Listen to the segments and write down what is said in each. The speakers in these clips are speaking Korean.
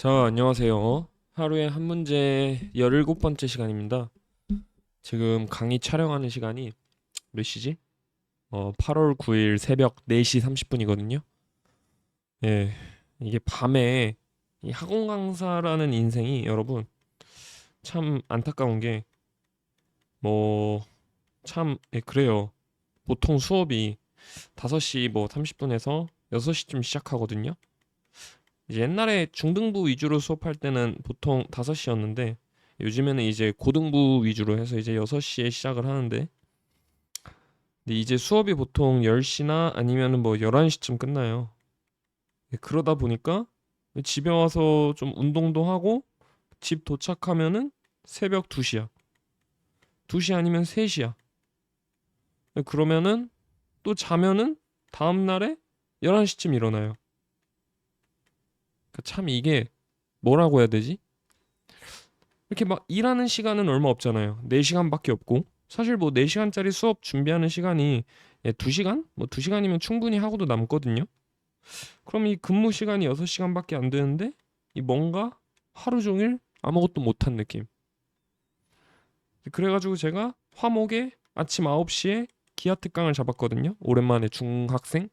자, 안녕하세요. 하루에 한 문제 17번째 시간입니다. 지금 강의 촬영하는 시간이 몇 시지? 8월 9일 새벽 4시 30분이거든요. 예, 이게 밤에 이 학원 강사라는 인생이 여러분 참 안타까운 게 뭐 참 그래요. 보통 수업이 5시 뭐 30분에서 6시쯤 시작하거든요. 이제 옛날에 중등부 위주로 수업할 때는 보통 5시였는데 요즘에는 이제 고등부 위주로 해서 이제 6시에 시작을 하는데 근데 이제 수업이 보통 10시나 아니면은 뭐 11시쯤 끝나요. 그러다 보니까 집에 와서 좀 운동도 하고 집 도착하면은 새벽 2시야. 2시 아니면 3시야. 그러면은 또 자면은 다음 날에 11시쯤 일어나요. 그러니까 참 이게 뭐라고 해야 되지? 이렇게 막 일하는 시간은 얼마 없잖아요. 4시간밖에 없고. 사실 뭐 4시간짜리 수업 준비하는 시간이 2시간? 뭐 2시간이면 충분히 하고도 남거든요. 그럼 이 근무 시간이 6시간밖에 안 되는데 이 뭔가 하루 종일 아무것도 못한 느낌. 그래가지고 제가 화목에 아침 9시에 기아 특강을 잡았거든요. 오랜만에 중학생.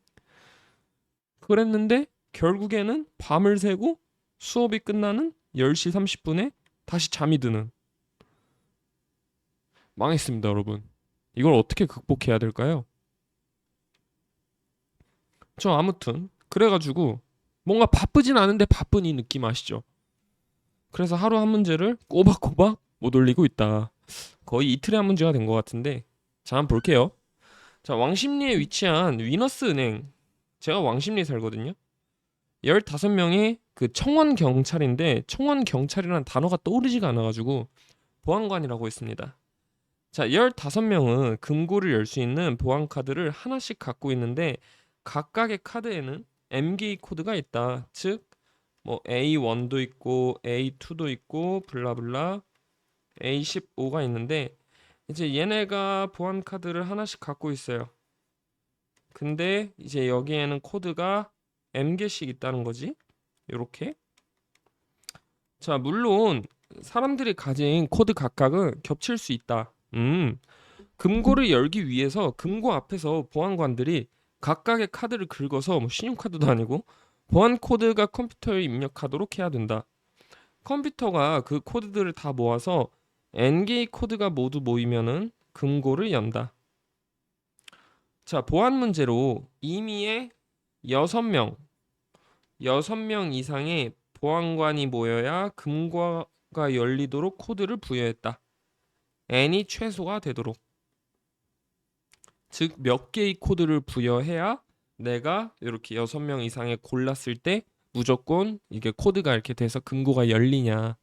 그랬는데 결국에는 밤을 새고 수업이 끝나는 10시 30분에 다시 잠이 드는 망했습니다, 여러분. 이걸 어떻게 극복해야 될까요? 저 아무튼 그래가지고 뭔가 바쁘진 않은데 바쁜 이 느낌 아시죠? 그래서 하루 한 문제를 꼬박꼬박 못 올리고 있다. 거의 이틀에 한 문제가 된 것 같은데 자 한번 볼게요. 자 왕십리에 위치한 위너스 은행 제가 왕십리에 살거든요. 15명의 그 청원 경찰인데 청원 경찰이라는 단어가 떠오르지가 않아가지고 보안관이라고 했습니다. 자, 15명은 금고를 열 수 있는 보안 카드를 하나씩 갖고 있는데 각각의 카드에는 MK 코드가 있다. 즉, 뭐 A1도 있고 A2도 있고 블라블라 A15가 있는데 이제 얘네가 보안 카드를 하나씩 갖고 있어요. 근데 이제 여기에는 코드가 M개씩 있다는 거지. 요렇게. 자, 물론 사람들이 가진 코드 각각은 겹칠 수 있다. 금고를 열기 위해서 금고 앞에서 보안관들이 각각의 카드를 긁어서 뭐 신용카드도 아니고 보안 코드가 컴퓨터에 입력하도록 해야 된다. 컴퓨터가 그 코드들을 다 모아서 N개의 코드가 모두 모이면은 금고를 연다. 자, 보안 문제로 임의의 6명, 6명 이상의 보안관이 모여야 금고가 열리도록 코드를 부여했다. N이 최소가 되도록. 즉 몇 개의 코드를 부여해야 내가 이렇게 6명 이상의 골랐을 때 무조건 이게 코드가 이렇게 돼서 금고가 열리냐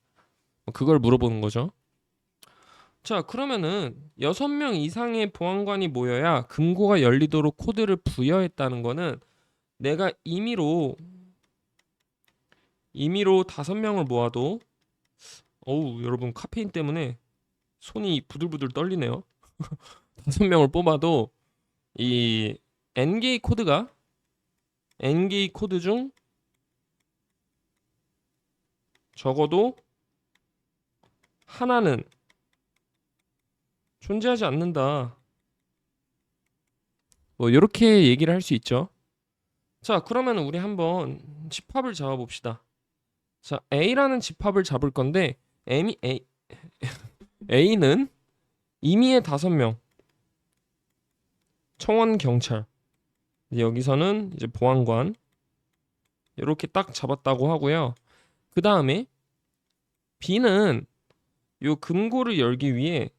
그걸 물어보는 거죠. 자 그러면은 6명 이상의 보안관이 모여야 금고가 열리도록 코드를 부여했다는 거는 내가 임의로 5명을 모아도 어우 여러분 카페인 때문에 손이 부들부들 떨리네요. 5명을 뽑아도 이 N개의 코드가 N개의 코드 중 적어도 하나는 존재하지 않는다. 뭐 이렇게 얘기를 할 수 있죠. 자, 그러면 우리 한번 집합을 잡아 봅시다. 자, A라는 집합을 잡을 건데 A는 임의의 5명, 청원 경찰. 여기서는 이제 보안관 이렇게 딱 잡았다고 하고요. 그 다음에 B는 요 금고를 열기 위해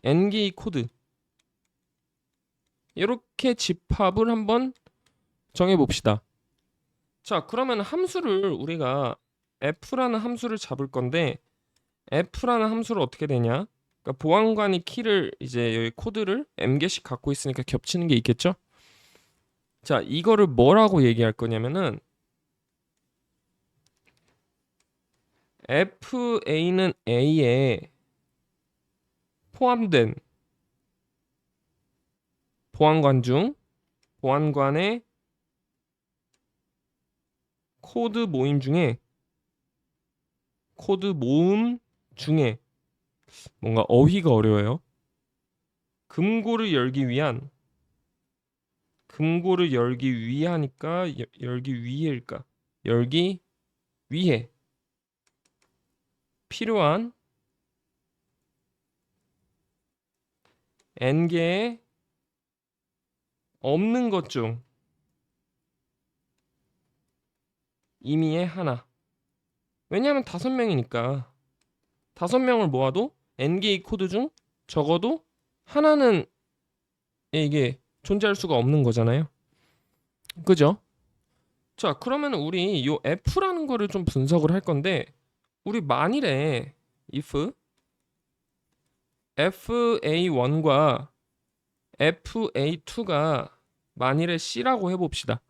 N개의 코드 이렇게 집합을 한번 정해 봅시다. 자, 그러면 함수를 우리가 f라는 함수를 잡을 건데 f라는 함수를 어떻게 되냐? 그러니까 보안관이 키를 이제 여기 코드를 m개씩 갖고 있으니까 겹치는 게 있겠죠? 자, 이거를 뭐라고 얘기할 거냐면은 fa는 a에 포함된 보안관 중 보안관의 코드 모임 중에 코드 모음 중에 뭔가 어휘가 어려워요. 금고를 열기 위한 금고를 열기 위하니까 열기 위해일까? 열기 위해 필요한 n개의 없는 것 중 임의의 하나. 왜냐하면 5명이니까 5명을 모아도 n개의 코드 중 적어도 하나는 이게 존재할 수가 없는 거잖아요. 그죠? 자, 그러면 우리 요 f라는 거를 좀 분석을 할 건데 우리 만일에 if fa1과 fa2가 만일에 c라고 해봅시다.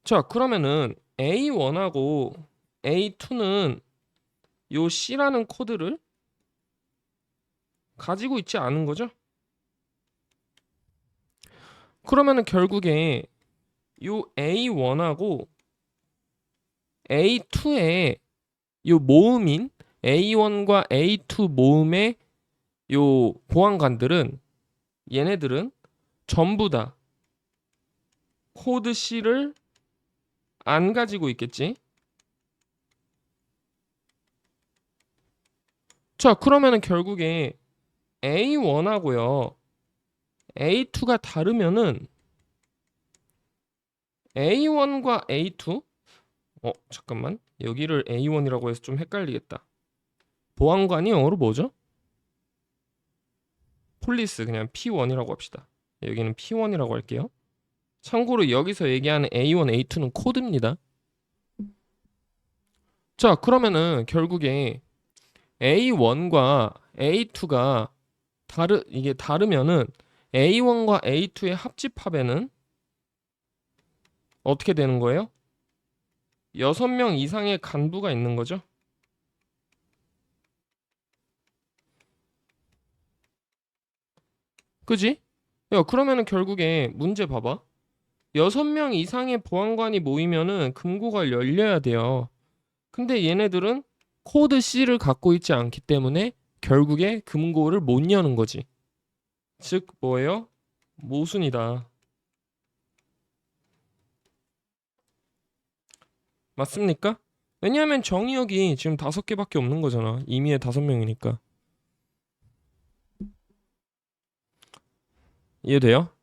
자, 그러면은 a1하고 a2는 요 c라는 코드를 가지고 있지 않은 거죠? 그러면은 결국에 요 a1하고 a2의 요 모음인 a1과 a2 모음의 요 보안관들은 얘네들은 전부 다 코드 C를 안 가지고 있겠지. 자, 그러면은 결국에 A1하고요. A2가 다르면은 A1과 A2 잠깐만. 여기를 A1이라고 해서 좀 헷갈리겠다. 보안관이 영어로 뭐죠? 폴리스 그냥 P1이라고 합시다. 여기는 P1이라고 할게요. 참고로 여기서 얘기하는 A1, A2는 코드입니다. 자, 그러면은 결국에 A1과 A2가 이게 다르면은 A1과 A2의 합집합에는 어떻게 되는 거예요? 6명 이상의 간부가 있는 거죠. 그지? 야, 그러면은 결국에 문제 봐봐. 6명 이상의 보안관이 모이면은 금고가 열려야 돼요. 근데 얘네들은 코드 C를 갖고 있지 않기 때문에 결국에 금고를 못 여는 거지. 즉 뭐예요? 모순이다. 맞습니까? 왜냐하면 정의역이 지금 5개밖에 없는 거잖아. 임의의 5명이니까. 이해돼요?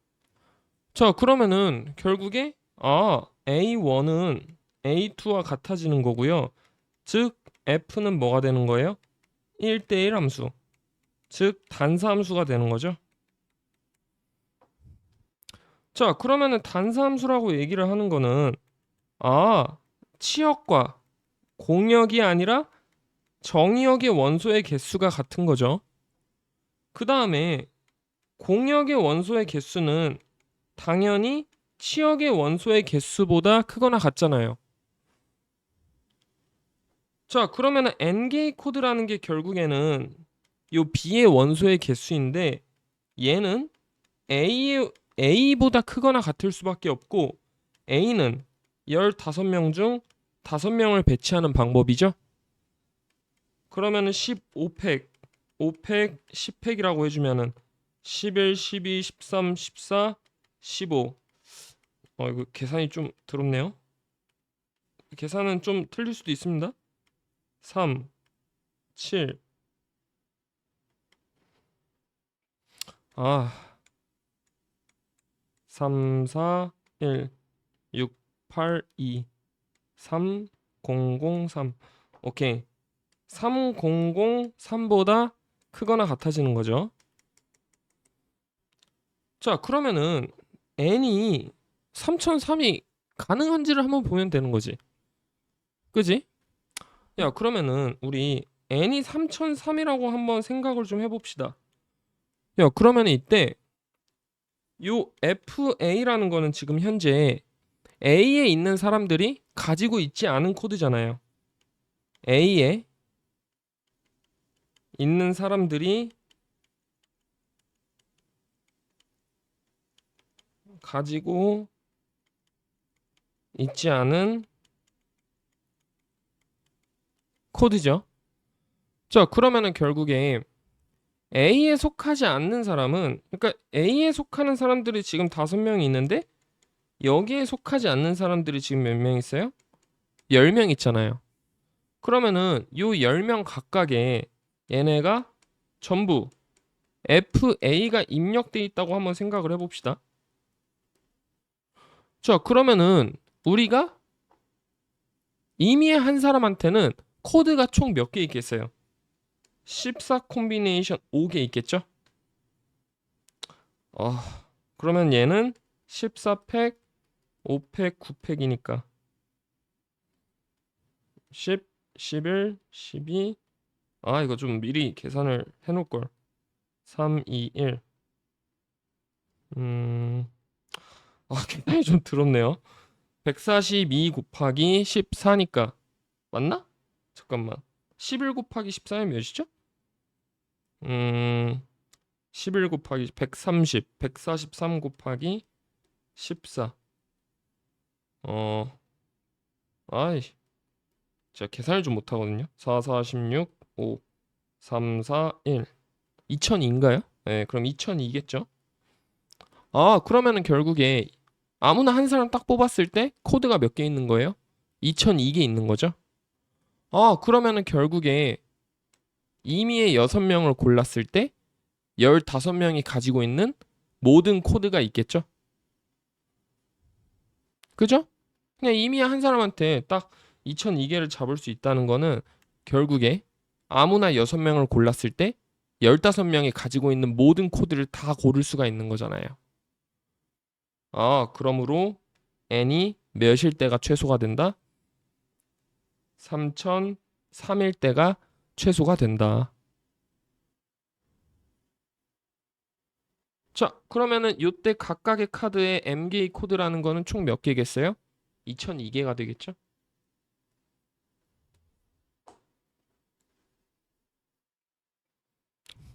자, 그러면은 결국에 A1은 A2와 같아지는 거고요. 즉 F는 뭐가 되는 거예요? 1대1 함수. 즉 단사 함수가 되는 거죠. 자, 그러면은 단사 함수라고 얘기를 하는 거는 치역과 공역이 아니라 정의역의 원소의 개수가 같은 거죠. 그 다음에 공역의 원소의 개수는 당연히 치역의 원소의 개수보다 크거나 같잖아요. 자, 그러면은 n개의 코드라는 게 결국에는 요 b의 원소의 개수인데 얘는 a보다 크거나 같을 수밖에 없고 a는 15명 중 5명을 배치하는 방법이죠. 그러면은 15팩, 5팩, 10팩이라고 해주면은 11, 12, 13, 14, 15. 이거 계산이 좀 더럽네요. 계산은 좀 틀릴 수도 있습니다. 3, 7. 3, 4, 1, 6, 8, 2, 3, 0, 0, 3. 오케이. 3, 0, 0, 3보다 크거나 같아지는 거죠. 자, 그러면은 n이 3003이 가능한지를 한번 보면 되는 거지. 그지? 야, 그러면은 우리 n이 3003이라고 한번 생각을 좀 해봅시다. 야, 그러면 이때 요 FA라는 거는 지금 현재 A에 있는 사람들이 가지고 있지 않은 코드잖아요. A에 있는 사람들이 가지고 있지 않은 코드죠. 자, 그러면은 결국에 A에 속하지 않는 사람은, 그러니까 A에 속하는 사람들이 지금 5명이 있는데 여기에 속하지 않는 사람들이 지금 몇 명 있어요? 10명 있잖아요. 그러면은 요 10명 각각에 얘네가 전부 FA가 입력돼 있다고 한번 생각을 해봅시다. 자, 그러면은 우리가 이미 한 사람한테는 코드가 총 몇 개 있겠어요? 14 콤비네이션 5개 있겠죠? 그러면 얘는 14팩, 5팩, 9팩이니까 10, 11, 12. 이거 좀 미리 계산을 해놓을 걸. 3, 2, 1. 계산이 좀 더럽네요. 142 곱하기 14니까 맞나? 잠깐만. 11 곱하기 14면 몇이죠? 11 곱하기 130, 143 곱하기 14. 아이, 제가 계산을 좀 못하거든요. 4, 46, 5, 3, 4, 1. 2002인가요? 네, 그럼 2002겠죠? 그러면은 결국에 아무나 한 사람 딱 뽑았을 때 코드가 몇 개 있는 거예요? 2002개 있는 거죠? 그러면은 결국에 이미의 6명을 골랐을 때 15명이 가지고 있는 모든 코드가 있겠죠? 그죠? 그냥 이미 한 사람한테 딱 2002개를 잡을 수 있다는 거는 결국에 아무나 6명을 골랐을 때 15명이 가지고 있는 모든 코드를 다 고를 수가 있는 거잖아요. 그러므로 n이 몇일 때가 최소가 된다? 3003일 때가 최소가 된다. 자, 그러면은 요때 각각의 카드의 MGA 코드라는 거는 총 몇 개겠어요? 2002개가 되겠죠?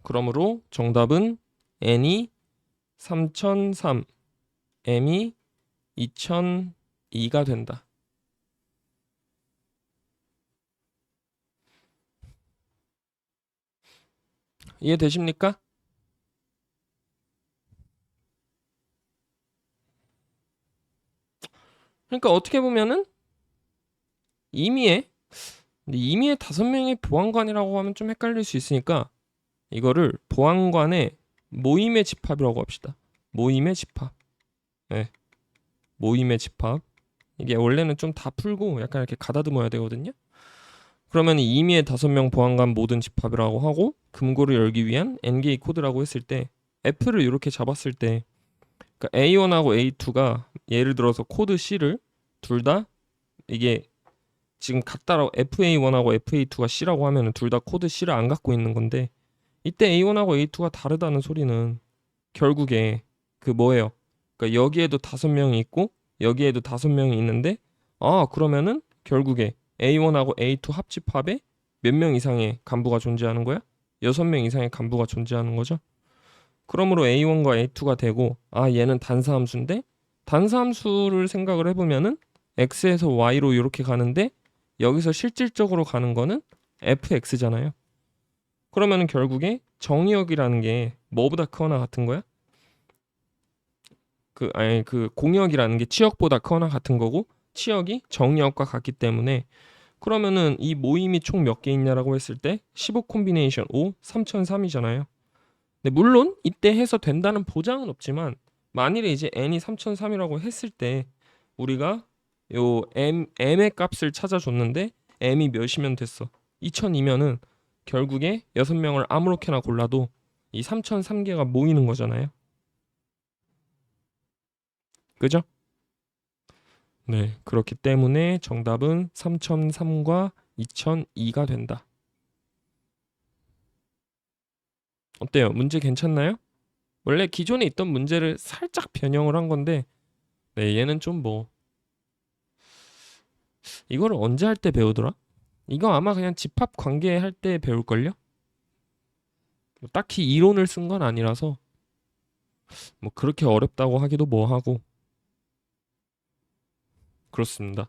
그러므로 정답은 n이 3003, m이 2002가 된다. 이해되십니까? 그러니까 어떻게 보면은 임의의 5명이 보안관이라고 하면 좀 헷갈릴 수 있으니까 이거를 보안관의 모임의 집합이라고 합시다. 모임의 집합. 네. 모임의 집합. 이게 원래는 좀 다 풀고 약간 이렇게 가다듬어야 되거든요. 그러면 임의의 5명 보안관 모든 집합이라고 하고 금고를 열기 위한 NGA 코드라고 했을 때 F를 이렇게 잡았을 때 그러니까 A1하고 A2가 예를 들어서 코드 C를 둘 다 이게 지금 같다라고 FA1하고 FA2가 C라고 하면은 둘 다 코드 C를 안 갖고 있는 건데 이때 A1하고 A2가 다르다는 소리는 결국에 그 뭐예요? 그러니까 여기에도 5명이 있고 여기에도 5명이 있는데 그러면은 결국에 A1하고 A2 합집합에 몇 명 이상의 간부가 존재하는 거야? 6명 이상의 간부가 존재하는 거죠. 그러므로 A1과 A2가 되고 얘는 단사함수인데 단사함수를 생각을 해보면은 X에서 Y로 이렇게 가는데 여기서 실질적으로 가는 거는 fx잖아요. 그러면은 결국에 정의역이라는 게 뭐보다 크거나 같은 거야? 그 공역이라는 게 치역보다 크거나 같은 거고 치역이 정의역과 같기 때문에 그러면은 이 모임이 총 몇 개 있냐라고 했을 때 15 콤비네이션 5 3003이잖아요. 근데 물론 이때 해서 된다는 보장은 없지만 만일에 이제 n이 3003이라고 했을 때 우리가 요 m의 값을 찾아줬는데 m이 몇이면 됐어? 2002면은 결국에 6명을 아무렇게나 골라도 이 3003개가 모이는 거잖아요. 그죠? 네, 그렇기 때문에 정답은 3003과 2002가 된다. 어때요? 문제 괜찮나요? 원래 기존에 있던 문제를 살짝 변형을 한 건데 네, 얘는 좀 뭐 이거를 언제 할 때 배우더라? 이거 아마 그냥 집합 관계 할 때 배울걸요? 뭐 딱히 이론을 쓴 건 아니라서 뭐 그렇게 어렵다고 하기도 뭐하고 그렇습니다.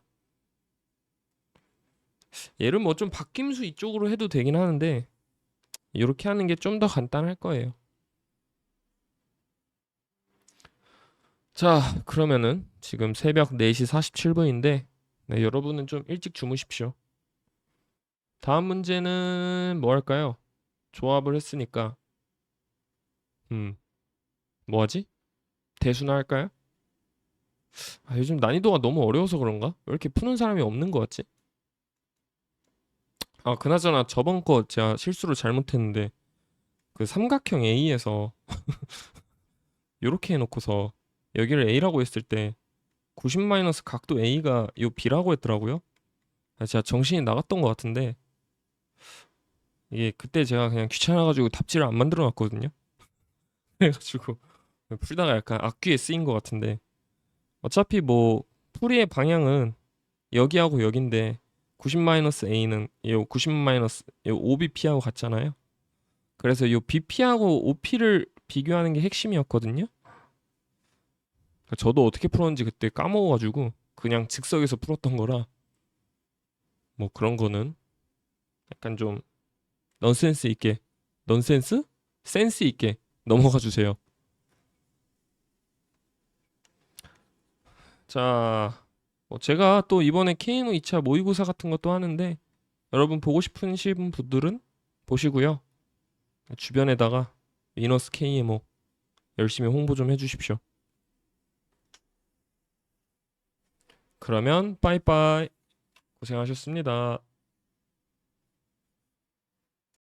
얘를 뭐 좀 바뀜수 이쪽으로 해도 되긴 하는데 이렇게 하는 게 좀 더 간단할 거예요. 자, 그러면은 지금 새벽 4시 47분인데 네, 여러분은 좀 일찍 주무십시오. 다음 문제는 뭐 할까요? 조합을 했으니까 음, 뭐 하지? 대수나 할까요? 아, 요즘 난이도가 너무 어려워서 그런가? 왜 이렇게 푸는 사람이 없는 것 같지? 아, 그나저나 저번 거 제가 실수로 잘못했는데 그 삼각형 A에서 요렇게 해놓고서 여기를 A라고 했을 때 90 마이너스 각도 A가 요 B라고 했더라고요. 아, 제가 정신이 나갔던 것 같은데 이게 그때 제가 그냥 귀찮아가지고 답지를 안 만들어 놨거든요. 그래가지고 풀다가 약간 악귀에 쓰인 것 같은데 어차피 뭐 풀이의 방향은 여기하고 여긴데 90 마이너스 A는 요 90 마이너스 요 OBP하고 같잖아요. 그래서 요 BP하고 OP를 비교하는 게 핵심이었거든요. 저도 어떻게 풀었는지 그때 까먹어가지고 그냥 즉석에서 풀었던 거라 뭐 그런 거는 약간 좀 넌센스 있게 넌센스? 센스 있게 넘어가 주세요. 자, 뭐 제가 또 이번에 KNO 2차 모의고사 같은 것도 하는데 여러분 보고 싶으신 분들은 보시고요. 주변에다가 위너스 KMO 열심히 홍보 좀 해주십시오. 그러면 빠이빠이 고생하셨습니다.